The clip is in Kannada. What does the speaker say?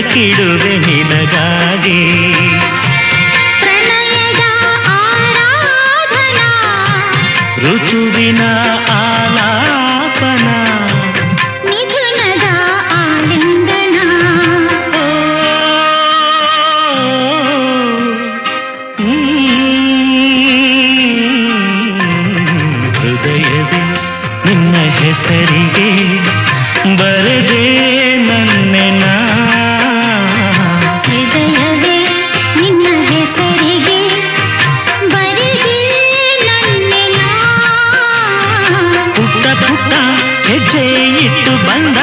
ಬಡಕಿಡುವೆ ನಿನಗಾಗಿ ಪ್ರಣಯದ ಆರಾಧನಾ ಋತುವಿನ ಆಲಾಪನ ಮಿಥುನದ ಆಲಿಂಗನ ಹೃದಯವೇ ನಿನ್ನ ಹೆಸರಿಗೆ ಬರದೆ ನನ್ನೆನ ಹೃದಯವೇ ನಿನ್ನ ಹೆಸರಿಗೆ ಬರೆದೆ ನನ್ನೆನ ಪುಟ್ಟ ಪುಟ್ಟ ಹೆಜ್ಜೆ ಇಟ್ಟು ಬಂದ